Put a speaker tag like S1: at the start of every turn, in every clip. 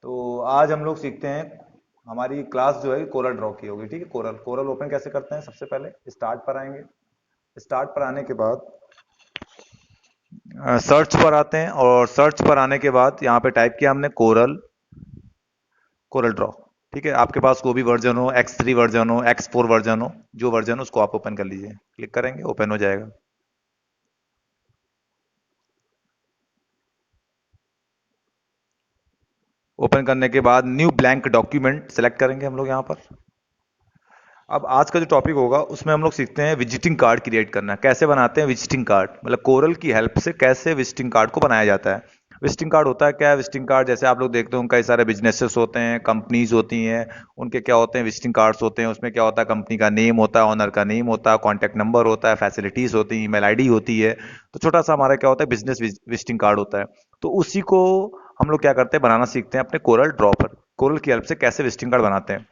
S1: तो आज हम लोग सीखते हैं। हमारी क्लास जो है कोरल ड्रॉ की होगी, ठीक है। कोरल कोरल ओपन कैसे करते हैं? सबसे पहले स्टार्ट पर आएंगे। स्टार्ट पर आने के बाद सर्च पर आते हैं, और सर्च पर आने के बाद यहाँ पे टाइप किया हमने कोरल, कोरल ड्रॉ। ठीक है, आपके पास कोई भी वर्जन हो, X3 वर्जन हो, X4 वर्जन हो, जो वर्जन हो उसको आप ओपन कर लीजिए। क्लिक करेंगे, ओपन हो जाएगा। ओपन करने के बाद न्यू ब्लैंक डॉक्यूमेंट सेलेक्ट करेंगे हम लोग यहाँ पर। अब आज का जो टॉपिक होगा उसमें हम लोग सीखते हैं विजिटिंग कार्ड क्रिएट करना। कैसे बनाते हैं विजिटिंग कार्ड, मतलब कोरल की हेल्प से कैसे विजिटिंग कार्ड को बनाया जाता है। विजिटिंग कार्ड होता है क्या है? विजिटिंग कार्ड जैसे आप लोग देखते हो, कई सारे बिजनेसेस होते हैं, कंपनीज होती हैं, उनके क्या होते हैं, विजिटिंग कार्ड्स होते हैं। उसमें क्या होता है, कंपनी का नेम होता है, ऑनर का नेम होता है, कॉन्टैक्ट नंबर होता है, फैसिलिटीज होती है, ईमेल आईडी होती है। तो छोटा सा हमारा क्या होता है, बिजनेस विजिटिंग कार्ड होता है। तो उसी को हम लोग क्या करते हैं, बनाना सीखते हैं अपने कोरल ड्रॉ पर। कोरल की हेल्प से कैसे विजिटिंग कार्ड बनाते हैं।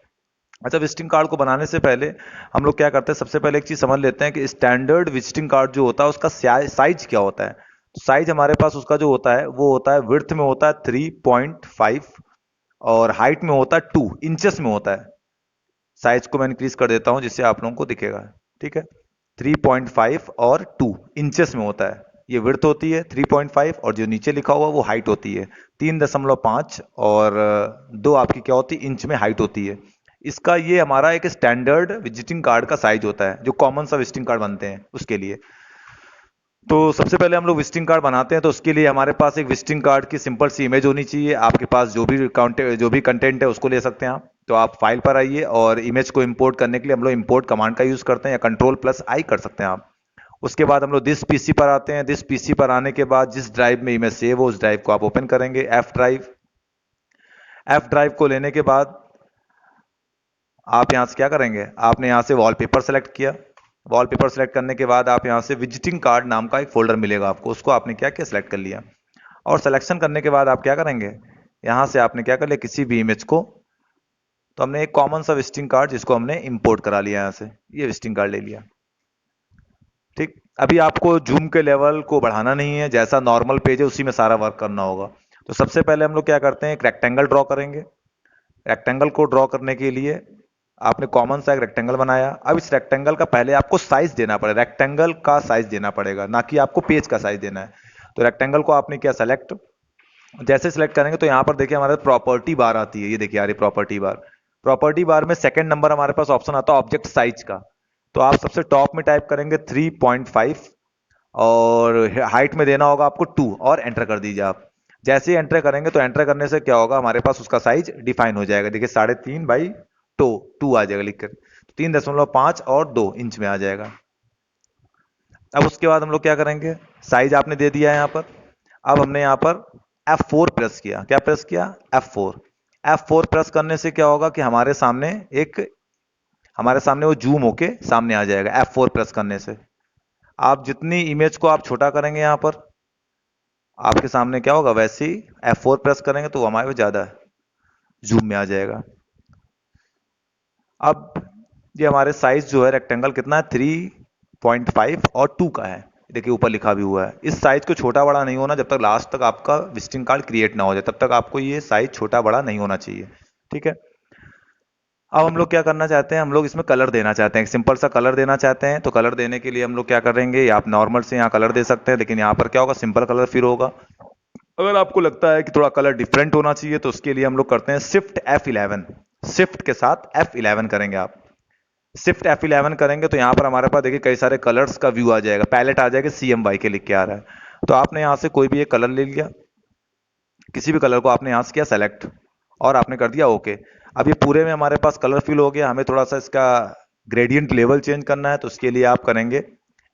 S1: अच्छा, विजिटिंग कार्ड को बनाने से पहले हम लोग क्या करते हैं, सबसे पहले एक चीज समझ लेते हैं कि स्टैंडर्ड विजिटिंग कार्ड जो होता है उसका साइज क्या होता है। तो साइज हमारे पास उसका जो होता है वो होता है, विड्थ में होता है 3.5, और हाइट में होता है 2 इंचेस में होता है। साइज को मैं इंक्रीज कर देता हूं जिससे आप लोगों को दिखेगा। ठीक है, 3.5 और 2 इंचेस में होता है। ये विड्थ होती है 3.5, और जो नीचे लिखा हुआ वो हाइट होती है 3.5, और दो आपकी क्या होती है, इंच में हाइट होती है। इसका ये हमारा एक स्टैंडर्ड विजिटिंग कार्ड का साइज होता है, जो कॉमन सा विजिटिंग कार्ड बनते हैं उसके लिए। तो सबसे पहले हम लोग विजिटिंग कार्ड बनाते हैं, तो उसके लिए हमारे पास एक विजिटिंग कार्ड की सिंपल सी इमेज होनी चाहिए। आपके पास जो भी कंटेंट है उसको ले सकते हैं आप। तो आप फाइल पर आइए, और इमेज को इंपोर्ट करने के लिए हम लोग इंपोर्ट कमांड का यूज करते हैं, या कंट्रोल+I कर सकते हैं आप। उसके बाद हम लोग दिस पीसी पर आते हैं। दिस पीसी पर आने के बाद जिस ड्राइव में इमेज सेव हो उस ड्राइव को आप ओपन करेंगे, एफ ड्राइव। एफ ड्राइव को लेने के बाद आप यहाँ से क्या करेंगे, आपने यहाँ से वॉलपेपर सेलेक्ट किया। वॉलपेपर सेलेक्ट करने के बाद आप यहाँ से विजिटिंग कार्ड नाम का एक फोल्डर मिलेगा आपको, उसको आपने क्या किया, सेलेक्ट कर लिया। और सिलेक्शन करने के बाद आप क्या करेंगे, यहाँ से आपने क्या कर लिया, किसी भी इमेज को। तो हमने एक कॉमन सा विजिटिंग कार्ड जिसको हमने इंपोर्ट करा लिया यहाँ से, ये विजिटिंग कार्ड ले लिया। ठीक, अभी आपको जूम के लेवल को बढ़ाना नहीं है, जैसा नॉर्मल पेज है उसी में सारा वर्क करना होगा। तो सबसे पहले हम लोग क्या करते हैं, एक रेक्टेंगल ड्रॉ करेंगे। रेक्टेंगल को ड्रॉ करने के लिए आपने कॉमन सा एक रेक्टेंगल बनाया। अब इस रेक्टेंगल का पहले आपको साइज देना पड़ेगा, रेक्टेंगल का साइज देना पड़ेगा, ना कि आपको पेज का साइज देना है। तो रेक्टेंगल को आपने क्या, सेलेक्ट। जैसे सिलेक्ट करेंगे तो यहाँ पर देखिए हमारे प्रॉपर्टी बार आती है, ये देखिए आ रही प्रॉपर्टी बार। प्रॉपर्टी बार में सेकंड नंबर हमारे पास ऑप्शन आता है ऑब्जेक्ट साइज का। तो आप सबसे टॉप में टाइप करेंगे 3.5, और हाइट में देना होगा आपको 2, और एंटर कर दीजिए आप। जैसे ही एंटर करेंगे तो एंटर करने से क्या होगा, हमारे पास उसका साइज डिफाइन हो जाएगा। देखिए 3.5/2 आ जाएगा लिखकर, 3.5 और 2 इंच में आ जाएगा। अब उसके बाद हम लोग क्या करेंगे, साइज आपने दे दिया है यहाँ पर। अब हमने यहाँ पर F4 प्रेस किया। क्या प्रेस किया, F4। F4 प्रेस करने से क्या होगा कि हमारे सामने वो जूम होके सामने आ जाएगा F4 प्रेस करने से। आप जितनी इमेज को आप छोटा करेंगे यहाँ पर, आपके सामने क्या होगा, वैसे ही F4 प्रेस करेंगे तो वो हमारे को ज्यादा जूम में आ जाएगा। अब ये हमारे साइज जो है रेक्टेंगल कितना है, 3.5 और 2 का है। देखिए ऊपर लिखा भी हुआ है। इस साइज को छोटा बड़ा नहीं होना, जब तक लास्ट तक आपका विजिटिंग कार्ड क्रिएट ना हो जाए तब तक आपको ये साइज छोटा बड़ा नहीं होना चाहिए। ठीक है, अब हम लोग क्या करना चाहते हैं, हम लोग इसमें कलर देना चाहते हैं, एक सिंपल सा कलर देना चाहते हैं। तो कलर देने के लिए हम लोग क्या करेंगे, आप नॉर्मल से यहाँ कलर दे सकते हैं, लेकिन यहाँ पर क्या होगा, सिंपल कलर फिर होगा। अगर आपको लगता है कि थोड़ा कलर डिफरेंट होना चाहिए तो उसके लिए हम लोग करते हैं Shift F11। शिफ्ट के साथ F11 करेंगे आप। Shift F11 करेंगे तो यहाँ पर हमारे पास देखिए कई सारे कलर्स का व्यू आ जाएगा, पैलेट आ जाएगा, CMY के लिख के आ रहा है। तो आपने यहाँ से कोई भी एक कलर ले लिया, किसी भी कलर को आपने यहाँ से किया सेलेक्ट, और आपने कर दिया ओके। अब ये पूरे में हमारे पास कलर फिल हो गया। हमें थोड़ा सा इसका ग्रेडियंट लेवल चेंज करना है, तो उसके लिए आप करेंगे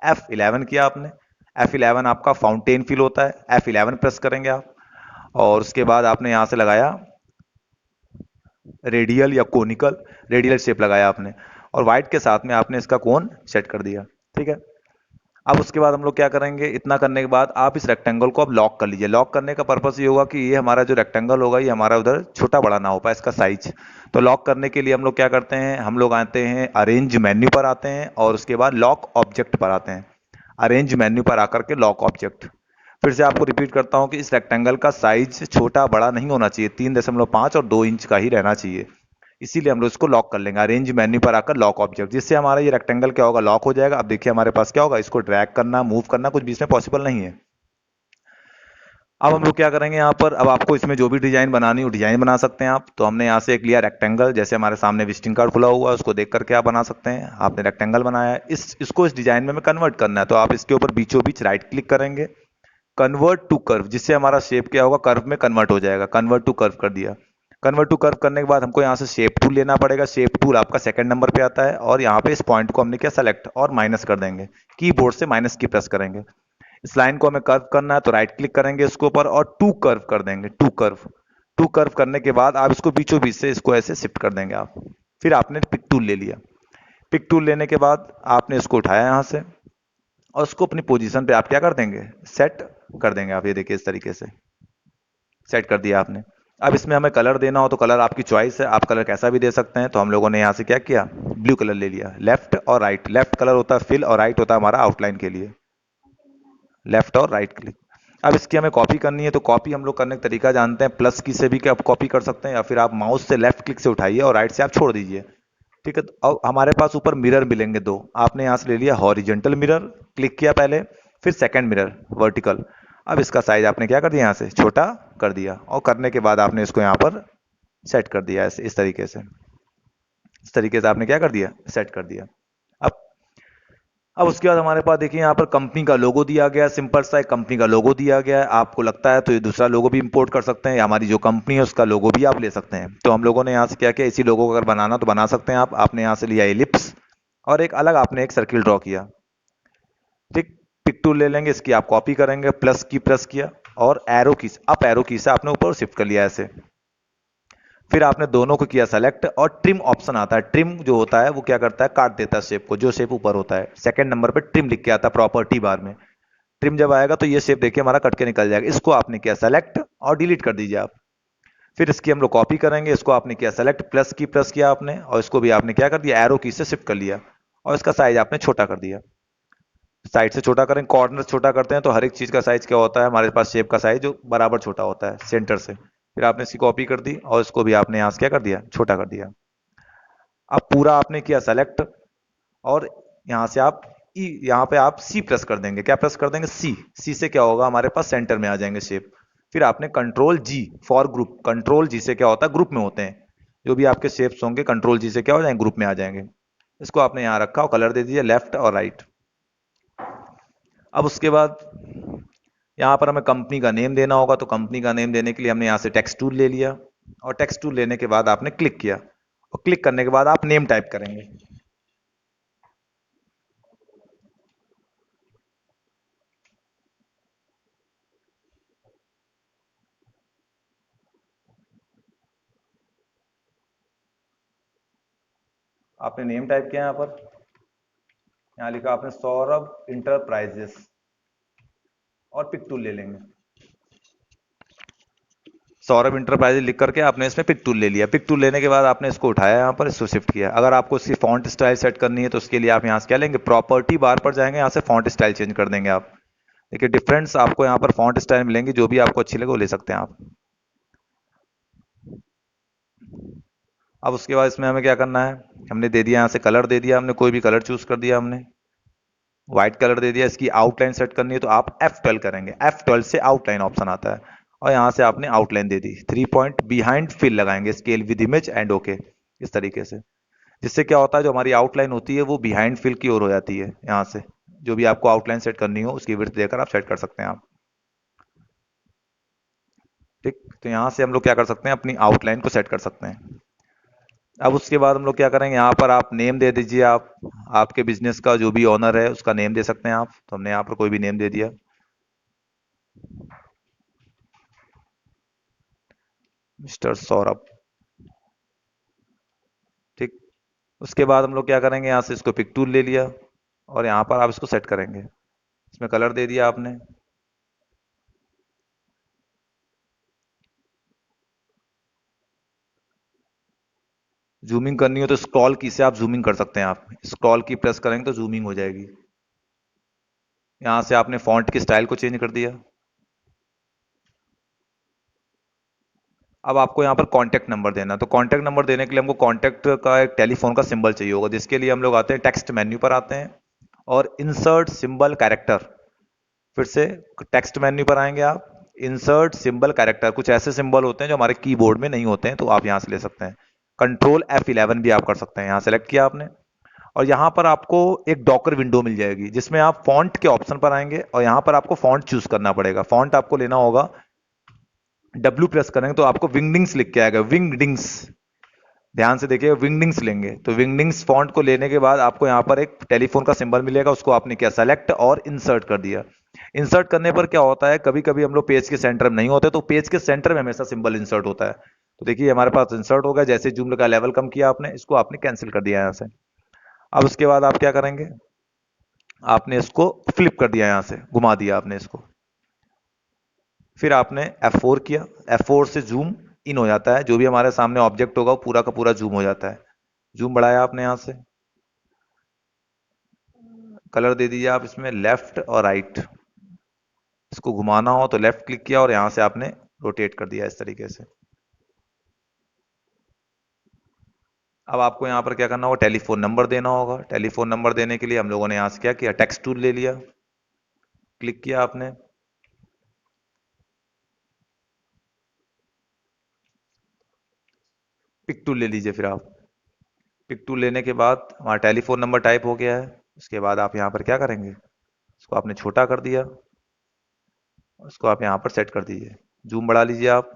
S1: F11 किया आपने। F11 आपका फाउंटेन फिल होता है, F11 प्रेस करेंगे आप। और उसके बाद आपने यहाँ से लगाया रेडियल या कोनिकल, रेडियल शेप लगाया आपने, और व्हाइट के साथ में आपने इसका कोन सेट कर दिया। ठीक है, अब उसके बाद हम लोग क्या करेंगे, इतना करने के बाद आप इस रेक्टेंगल को अब लॉक कर लीजिए। लॉक करने का पर्पस ये होगा कि ये हमारा जो रेक्टेंगल होगा ये हमारा उधर छोटा बड़ा ना हो पाए इसका साइज। तो लॉक करने के लिए हम लोग क्या करते हैं, हम लोग आते हैं अरेंज मेन्यू पर आते हैं, और उसके बाद लॉक ऑब्जेक्ट पर आते हैं। अरेंज मेन्यू पर आकर के लॉक ऑब्जेक्ट, फिर से आपको रिपीट करता हूँ कि इस रेक्टेंगल का साइज छोटा बड़ा नहीं होना चाहिए, 3.5 और 2 इंच का ही रहना चाहिए। इसीलिए हम लोग इसको लॉक कर लेंगे, अरेंज मेन्यू पर आकर लॉक ऑब्जेक्ट, जिससे हमारा ये रेक्टेंगल क्या होगा, लॉक हो जाएगा। अब देखिए हमारे पास क्या होगा, इसको ड्रैग करना मूव करना कुछ बीच में पॉसिबल नहीं है। अब हम लोग क्या करेंगे यहाँ पर, अब आपको इसमें जो भी डिजाइन बनानी हो डिजाइन बना सकते हैं आप। तो हमने यहाँ से एक लिया रेक्टेंगल, जैसे हमारे सामने विजिटिंग कार्ड खुला हुआ है उसको देख करके आप बना सकते हैं। आपने रेक्टेंगल बनाया है, इसको इस डिजाइन में हमें कन्वर्ट करना है, तो आप इसके ऊपर बीचों बीच राइट क्लिक करेंगे, कन्वर्ट टू कर्व, जिससे हमारा शेप क्या होगा, कर्व में कन्वर्ट हो जाएगा। कन्वर्ट टू कर्व कर दिया। कन्वर्ट टू कर्व करने के बाद हमको यहाँ से शेप टूल लेना पड़ेगा। शेप टूल आपका सेकंड नंबर पे आता है, और यहाँ पे इस पॉइंट को हमने क्या सेलेक्ट और माइनस कर देंगे, कीबोर्ड से माइनस की प्रेस करेंगे। इस लाइन को हमें कर्व करना है, तो राइट क्लिक करेंगे इसके ऊपर और टू कर्व कर देंगे, टू कर्व। टू कर्व करने के बाद आप इसको बीचों बीच से इसको ऐसे शिफ्ट कर देंगे आप। फिर आपने पिक टूल ले लिया। पिक टूल लेने के बाद आपने इसको उठाया यहाँ से, और उसको अपनी पोजीशन पे आप क्या कर देंगे, सेट कर देंगे आप। ये देखिए इस तरीके से सेट कर दिया आपने। अब इसमें हमें कलर देना हो तो कलर आपकी चॉइस है, आप कलर कैसा भी दे सकते हैं। तो हम लोगों ने यहाँ से क्या किया, ब्लू कलर ले लिया। लेफ्ट और राइट, लेफ्ट कलर होता है फिल और राइट होता है हमारा आउटलाइन के लिए, लेफ्ट और राइट क्लिक। अब इसकी हमें कॉपी करनी है, तो कॉपी हम लोग करने का तरीका जानते हैं, प्लस की से भी क्या आप कॉपी कर सकते हैं, या फिर आप माउस से लेफ्ट क्लिक से उठाइए और राइट से आप छोड़ दीजिए। ठीक है, तो अब हमारे पास ऊपर मिरर मिलेंगे दो। आपने यहाँ से ले लिया हॉरिजेंटल मिरर, क्लिक किया पहले, फिर सेकंड मिरर वर्टिकल। अब इसका साइज आपने क्या कर दिया, यहाँ से छोटा कर दिया, और करने के बाद आपने इसको यहाँ पर सेट कर दिया ऐसे, इस तरीके से आपने क्या कर दिया, सेट कर दिया। अब अब उसके बाद हमारे पास देखिए यहाँ पर कंपनी का लोगो दिया गया है, सिंपल सा एक कंपनी का लोगो दिया गया है। आपको लगता है तो ये दूसरा लोगो भी इंपोर्ट कर सकते हैं, या हमारी जो कंपनी है उसका लोगो भी आप ले सकते हैं। तो हम लोगों ने यहाँ से क्या किया, इसी लोगो को अगर बनाना तो बना सकते हैं आप। आपने यहाँ से लिया एलिप्स, और एक अलग आपने एक सर्किल ड्रॉ किया। ठीक, पिक टूल ले लेंगे, इसकी आप कॉपी करेंगे, प्लस की प्रेस किया, और एरो की अप एरो की से आपने ऊपर शिफ्ट कर लिया ऐसे। फिर आपने दोनों को किया सेलेक्ट, और ट्रिम ऑप्शन आता है। ट्रिम जो होता है वो क्या करता है, काट देता है शेप को, जो शेप ऊपर होता है। सेकंड नंबर पे ट्रिम लिख के आता है प्रॉपर्टी बार में। ट्रिम जब आएगा तो ये शेप देखिए हमारा कट के निकल जाएगा। इसको आपने किया सेलेक्ट और डिलीट कर दीजिए आप। फिर इसकी हम लोग कॉपी करेंगे, इसको आपने किया सेलेक्ट, प्लस की प्रेस किया आपने, और इसको भी आपने क्या कर दिया, एरो की से शिफ्ट कर लिया, और इसका साइज आपने छोटा कर दिया। साइड से छोटा करें, कॉर्नर छोटा करते हैं तो हर एक चीज का साइज क्या होता है, हमारे पास शेप का साइज जो बराबर छोटा होता है सेंटर से। फिर आपने इसकी कॉपी कर दी, और इसको भी आपने यहाँ से क्या कर दिया, छोटा कर दिया। अब पूरा आपने किया सेलेक्ट, और यहाँ से आप यहाँ पे आप सी प्रेस कर देंगे। क्या प्रेस कर देंगे, सी। सी से क्या होगा, हमारे पास सेंटर में आ जाएंगे शेप। फिर आपने control G for group, control G से क्या होता है, ग्रुप में होते हैं जो भी आपके शेप्स होंगे, कंट्रोल जी से क्या हो जाएंगे, ग्रुप में आ जाएंगे। इसको आपने यहाँ रखा और कलर दे दीजिए लेफ्ट और राइट। अब उसके बाद यहाँ पर हमें कंपनी का नेम देना होगा, तो कंपनी का नेम देने के लिए हमने यहाँ से टेक्स्ट टूल ले लिया, और टेक्स्ट टूल लेने के बाद आपने क्लिक किया, और क्लिक करने के बाद आप नेम टाइप करेंगे। आपने नेम टाइप किया यहाँ पर, यहाँ लिखा आपने सौरभ इंटरप्राइजेस, और पिक टूल ले लेंगे। सौरभ इंटरप्राइजेस लिख करके आपने इसमें पिक टूल ले लिया। पिक टूल लेने के बाद आपने इसको उठाया, यहाँ पर इसको शिफ्ट किया। अगर आपको इसकी फॉन्ट स्टाइल सेट करनी है तो उसके लिए आप यहाँ से क्या लेंगे, प्रॉपर्टी बार पर जाएंगे, यहाँ से फॉन्ट स्टाइल चेंज कर देंगे आप। देखिए डिफरेंस आपको यहाँ पर फॉन्ट स्टाइल मिलेंगी, जो भी आपको अच्छी लगे वो ले सकते हैं आप। अब उसके बाद इसमें हमें क्या करना है, हमने दे दिया यहाँ से कलर दे दिया, हमने कोई भी कलर चूज कर दिया, हमने व्हाइट कलर दे दिया। इसकी आउटलाइन सेट करनी है तो आप F12 करेंगे, F12 से आउटलाइन ऑप्शन आता है, और यहाँ से आपने आउटलाइन दे दी। 3 पॉइंट बिहाइंड फिल लगाएंगे, scale with image and okay, इस तरीके से। जिससे क्या होता है, जो हमारी आउटलाइन होती है वो बिहाइंड फिल की ओर हो जाती है। यहाँ से जो भी आपको आउटलाइन सेट करनी हो उसकी विड्थ देकर आप सेट कर सकते हैं आप। ठीक, तो यहाँ से हम लोग क्या कर सकते हैं, अपनी आउटलाइन को सेट कर सकते हैं। अब उसके बाद हम लोग क्या करेंगे, यहाँ पर आप नेम दे दीजिए। आप आपके बिजनेस का जो भी ऑनर है उसका नेम दे सकते हैं आप। तो हमने यहाँ पर कोई भी नेम दे दिया, मिस्टर सौरभ। ठीक, उसके बाद हम लोग क्या करेंगे, यहाँ से इसको पिक टूल ले लिया, और यहाँ पर आप इसको सेट करेंगे। इसमें कलर दे दिया आपने। जूमिंग करनी हो तो स्क्रॉल की से आप जूमिंग कर सकते हैं। आप स्क्रॉल की प्रेस करेंगे तो जूमिंग हो जाएगी। यहाँ से आपने फॉन्ट की स्टाइल को चेंज कर दिया। अब आपको यहाँ पर कॉन्टैक्ट नंबर देना है, तो कॉन्टैक्ट नंबर देने के लिए हमको कॉन्टैक्ट का एक टेलीफोन का सिंबल चाहिए होगा, जिसके लिए हम लोग आते हैं टेक्स्ट मेन्यू पर आते हैं और इंसर्ट सिंबल कैरेक्टर। फिर से टेक्स्ट मेन्यू पर आएंगे आप, इंसर्ट सिंबल कैरेक्टर, कुछ ऐसे सिंबल होते हैं जो हमारे कीबोर्ड में नहीं होते हैं, तो आप यहाँ से ले सकते हैं। कंट्रोल F11 भी आप कर सकते हैं, यहाँ सेलेक्ट किया आपने। और यहाँ पर आपको एक डॉकर विंडो मिल जाएगी, जिसमें आप फॉन्ट के ऑप्शन पर आएंगे और यहाँ पर आपको फॉन्ट चूज करना पड़ेगा। फॉन्ट आपको लेना होगा, W प्रेस करेंगे तो आपको विंगडिंग्स लिख के आएगा, विंगडिंग्स। ध्यान से देखिए, विंगडिंग्स लेंगे, तो विंगडिंग्स फॉन्ट को लेने के बाद आपको यहाँ पर एक टेलीफोन का सिंबल मिलेगा, उसको आपने क्या सेलेक्ट और इंसर्ट कर दिया। इंसर्ट करने पर क्या होता है, कभी कभी हम लोग पेज के सेंटर में नहीं होते, तो पेज के सेंटर में हमेशा सिंबल इंसर्ट होता है। तो देखिए हमारे पास इंसर्ट हो गया, जैसे जूम का लेवल कम किया आपने, इसको आपने कैंसिल कर दिया यहाँ से। अब उसके बाद आप क्या करेंगे, आपने इसको फ्लिप कर दिया, यहाँ से घुमा दिया आपने इसको। फिर आपने F4 किया, F4 से जूम इन हो जाता है, जो भी हमारे सामने ऑब्जेक्ट होगा वो पूरा का पूरा जूम हो जाता है। जूम बढ़ाया आपने, यहाँ से कलर दे दीजिए आप इसमें लेफ्ट और राइट। इसको घुमाना हो तो लेफ्ट क्लिक किया और यहाँ से आपने रोटेट कर दिया इस तरीके से। अब आपको यहाँ पर क्या करना होगा, टेलीफोन नंबर देना होगा। टेलीफोन नंबर देने के लिए हम लोगों ने यहाँ से क्या किया, टेक्स्ट टूल ले लिया, क्लिक किया आपने। पिक टूल ले लीजिए फिर आप। पिक टूल लेने के बाद हमारा टेलीफोन नंबर टाइप हो गया है। उसके बाद आप यहाँ पर क्या करेंगे, इसको आपने छोटा कर दिया, उसको आप यहाँ पर सेट कर दीजिए। जूम बढ़ा लीजिए आप।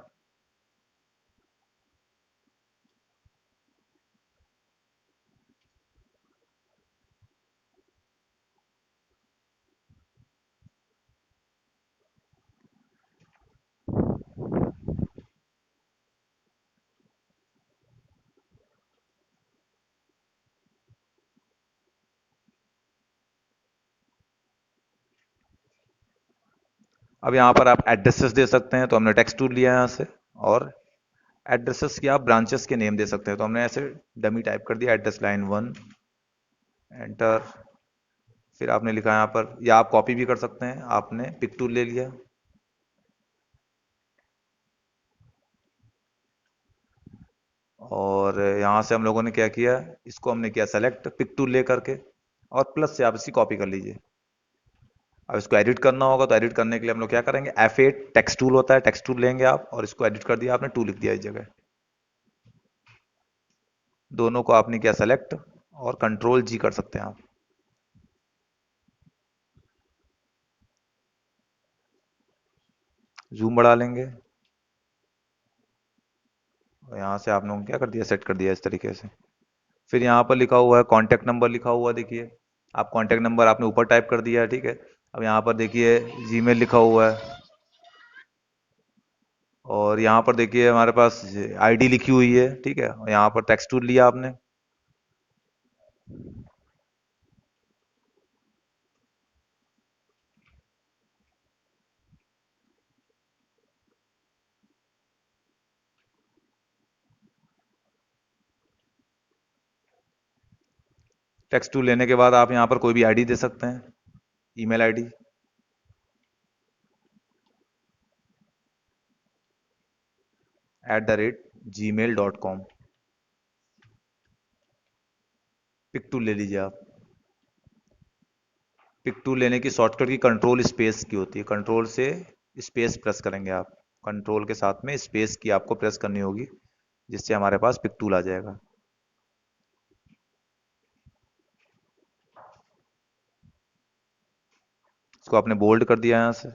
S1: अब यहाँ पर आप एड्रेसेस दे सकते हैं, तो हमने टेक्स्ट टूल लिया है यहाँ से। और एड्रेसेस की आप ब्रांचेस के नेम दे सकते हैं, तो हमने ऐसे डमी टाइप कर दिया, एड्रेस लाइन 1, एंटर। फिर आपने लिखा यहाँ पर, या आप कॉपी भी कर सकते हैं, आपने पिक टूल ले लिया और यहाँ से हम लोगों ने क्या किया, इसको हमने किया सेलेक्ट पिक टूल ले करके, और प्लस से आप इसकी कॉपी कर लीजिए। अब इसको एडिट करना होगा, तो एडिट करने के लिए हम लोग क्या करेंगे, F8 टेक्स्ट टूल होता है, टेक्स्ट टूल लेंगे आप और इसको एडिट कर दिया आपने, 2 लिख दिया इस जगह। दोनों को आपने किया सेलेक्ट और कंट्रोल G कर सकते हैं आप। जूम बढ़ा लेंगे और यहाँ से आप लोगों ने क्या कर दिया, सेट कर दिया इस तरीके से। फिर यहाँ पर लिखा हुआ है कॉन्टैक्ट नंबर लिखा हुआ, देखिए आप कॉन्टैक्ट नंबर आपने ऊपर टाइप कर दिया है, ठीक है। अब यहाँ पर देखिए जीमेल लिखा हुआ है और यहाँ पर देखिए हमारे पास आईडी लिखी हुई है, ठीक है। और यहाँ पर टेक्स्ट टूल लिया आपने, टेक्स्ट टूल लेने के बाद आप यहाँ पर कोई भी आईडी दे सकते हैं, email ID. @gmail.com। Pick tool ले लीजिए आप। पिक टूल लेने की शॉर्टकट की कंट्रोल स्पेस की होती है, कंट्रोल से स्पेस प्रेस करेंगे आप, कंट्रोल के साथ में स्पेस की आपको प्रेस करनी होगी, जिससे हमारे पास पिक टूल आ जाएगा। इसको आपने बोल्ड कर दिया यहाँ से।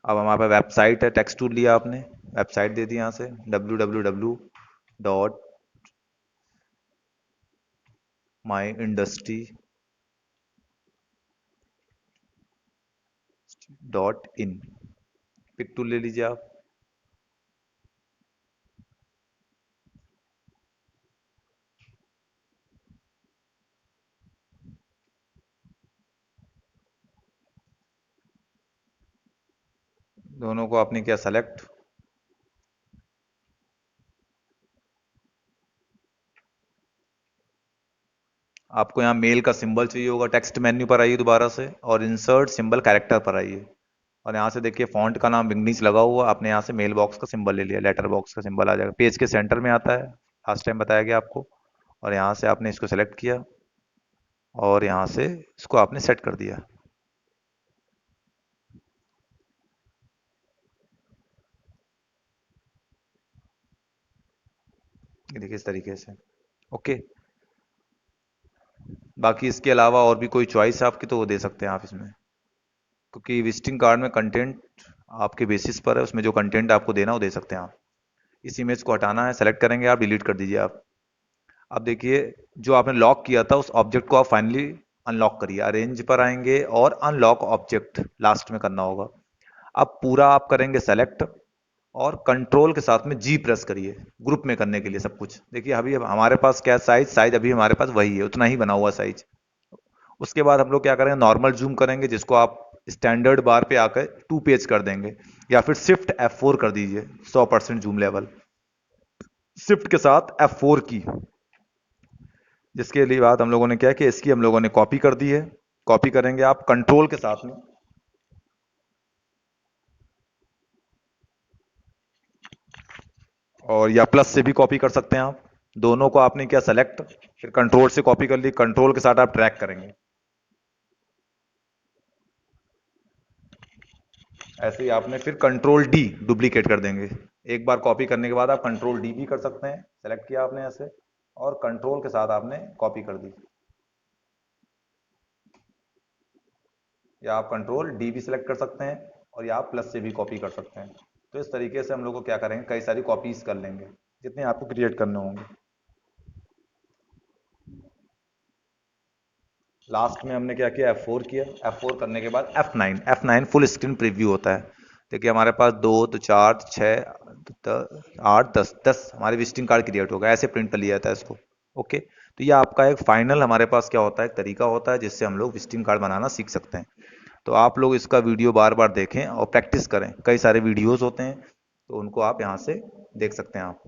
S1: अब हमारे पास वेबसाइट है, टेक्स्ट टूल लिया आपने, वेबसाइट दे दी यहाँ से, www.myindustry.in। पिक टूल ले लीजिए आप। दोनों को आपने किया सेलेक्ट। आपको यहाँ मेल का सिंबल चाहिए होगा, टेक्स्ट मेन्यू पर आइए दोबारा से और इंसर्ट सिंबल कैरेक्टर पर आइए। और यहाँ से देखिए फॉन्ट का नाम विंगडीज लगा हुआ, आपने यहाँ से मेल बॉक्स का सिंबल ले लिया, लेटर बॉक्स का सिंबल आ जाएगा, पेज के सेंटर में आता है, लास्ट टाइम बताया गया आपको। और यहाँ से आपने इसको सेलेक्ट किया और यहाँ से इसको आपने सेट कर दिया। ये देखिए इस तरीके से। ओके। बाकी इसके अलावा और भी कोई चॉइस है आपकी तो वो दे सकते हैं आप इसमें, क्योंकि विजिटिंग कार्ड में कंटेंट आपके बेसिस पर है, उसमें जो कंटेंट आपको देना वो दे सकते हैं आप। इस इमेज को हटाना है, सेलेक्ट करेंगे आप, डिलीट कर दीजिए आप। अब देखिए जो आपने लॉक किया था उस ऑब्जेक्ट को आप फाइनली अनलॉक करिए, अरेंज पर आएंगे और अनलॉक ऑब्जेक्ट लास्ट में करना होगा। अब पूरा आप करेंगे सेलेक्ट और कंट्रोल के साथ में जी प्रेस करिए ग्रुप में करने के लिए सब कुछ। देखिए अभी अब हमारे पास क्या साइज, अभी हमारे पास वही है, उतना ही बना हुआ साइज। उसके बाद हम लोग क्या करेंगे, नॉर्मल जूम करेंगे जिसको आप स्टैंडर्ड बार पे आकर 2 पेज कर देंगे, या फिर शिफ्ट F4 कर दीजिए 100% जूम लेवल, शिफ्ट के साथ F4 की। जिसके लिए बात हम लोगों ने क्या कि इसकी हम लोगों ने कॉपी कर दी है। कॉपी करेंगे आप कंट्रोल के साथ में, और या प्लस से भी कॉपी कर सकते हैं आप। दोनों को आपने क्या सेलेक्ट, फिर कंट्रोल से कॉपी कर ली, कंट्रोल के साथ आप ट्रैक करेंगे। ऐसे ही आपने फिर कंट्रोल डी डुप्लीकेट कर देंगे। एक बार कॉपी करने के बाद आप कंट्रोल डी भी कर सकते हैं, सेलेक्ट किया आपने ऐसे और कंट्रोल के साथ आपने कॉपी कर दी, या आप कंट्रोल डी भी सिलेक्ट कर सकते हैं और या आप प्लस से भी कॉपी कर सकते हैं। तो इस तरीके से हम लोग को क्या करेंगे, कई सारी कॉपीज कर लेंगे जितने आपको क्रिएट करने होंगे। लास्ट में हमने क्या किया, F4 किया, F4 करने के बाद F9 फुल स्क्रीन प्रीव्यू होता है। देखिए हमारे पास 2 तो 4 तो 6 तो 8 10 हमारे विजिटिंग कार्ड क्रिएट होगा, ऐसे प्रिंट कर लिया जाता है इसको। ओके, तो ये आपका एक फाइनल हमारे पास क्या होता है, एक तरीका होता है जिससे हम लोग विजिटिंग कार्ड बनाना सीख सकते हैं। तो आप लोग इसका वीडियो बार बार देखें और प्रैक्टिस करें, कई सारे वीडियोस होते हैं तो उनको आप यहाँ से देख सकते हैं आप।